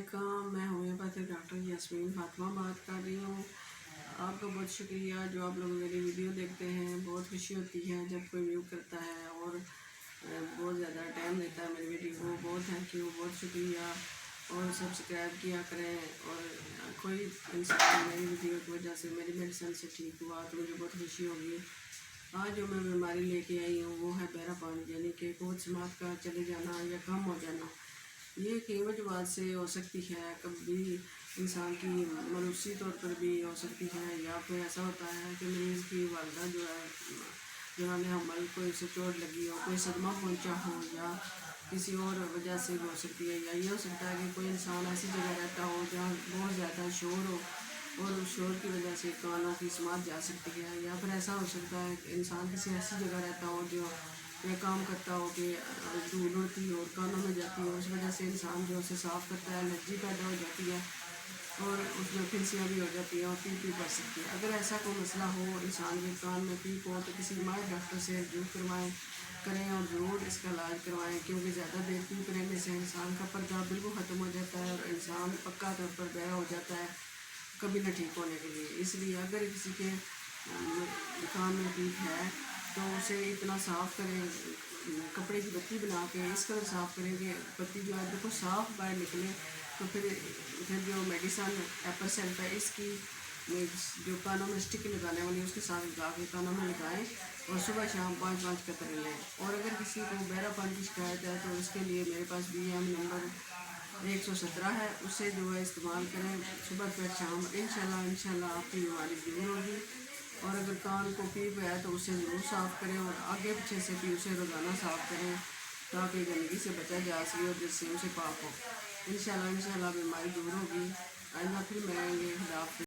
अस्सलामुअलैकुम। मैं homeopathic doctor Yasmin Fatima बात कर रही हूँ। आपका बहुत शुक्रिया जो आप लोग मेरी वीडियो देखते हैं। बहुत खुशी होती है जब कोई व्यू करता है और बहुत ज़्यादा टाइम देता है मेरी वीडियो को। बहुत थैंक यू, बहुत शुक्रिया। और सब्सक्राइब किया करें। और कोई इंसान मेरी वीडियो की वजह से मेरी मेडिसिन से ठीक हुआ तो मुझे बहुत खुशी होगी। आज जो मैं बीमारी लेके आई हूँ वो है बहरापन, यानी कि कोट समात का चले जाना या कम हो जाना। ये कई वजह से हो सकती है, कभी इंसान की मानूसी तौर पर भी हो सकती है, या फिर ऐसा होता है कि मरीज़ की वालदा जो है जिन्होंने हमल कोई उसे चोट लगी हो, कोई सदमा पहुंचा हो, या किसी और वजह से भी हो सकती है। या ये हो सकता है कि कोई इंसान ऐसी जगह रहता हो जहाँ बहुत ज़्यादा शोर हो और उस शोर की वजह से कानों की समात जा सकती है। या फिर ऐसा हो सकता है कि इंसान किसी ऐसी जगह रहता हो जो ये काम करता हो कि धूल उड़ती हो और कानों में जाती हो, उस वजह से इंसान जो उसे साफ़ करता है एलर्जी पैदा हो जाती है और उसमें फिंसियाँ भी हो जाती हैं और पीप भी बढ़ सकती है। अगर ऐसा कोई मसला हो, इंसान के कान में पीप हो, तो किसी माहिर डॉक्टर से रजू करें और ज़रूर इसका इलाज करवाएं, क्योंकि ज़्यादा देर पीप रहने से इंसान का पर्दा बिल्कुल ख़त्म हो जाता है और इंसान पक्का तौर पर बहरा हो जाता है कभी न ठीक होने के लिए। इसलिए अगर किसी के कान में पीप है तो उसे इतना साफ़ करें, कपड़े की बत्ती बना के इस कदर साफ़ करें कि बत्ती जो है बिल्कुल साफ़ बाहर निकले। तो फिर जो मेडिसन एपरसेंट है इसकी जो कानों में स्टिक लगाने वाली उसके साथ लगा के कानों में लगाएं और सुबह शाम 5-5 कतरे लें। और अगर किसी को बहरापन की शिकायत है तो इसके लिए मेरे पास BM नंबर 117 है, उससे जो है इस्तेमाल करें सुबह फिर शाम। इंशाल्लाह आपकी बीमारी दूर होगी। और अगर कान को पीप है तो उसे ज़रूर साफ़ करें और आगे पीछे से भी उसे रोज़ाना साफ़ करें ताकि गंदगी से बचा जा सके और जिससे उसे पाक हो। इंशाल्लाह बीमारी दूर होगी। आइंदा फिर मिलेंगे। खुदा हाफ़िज़।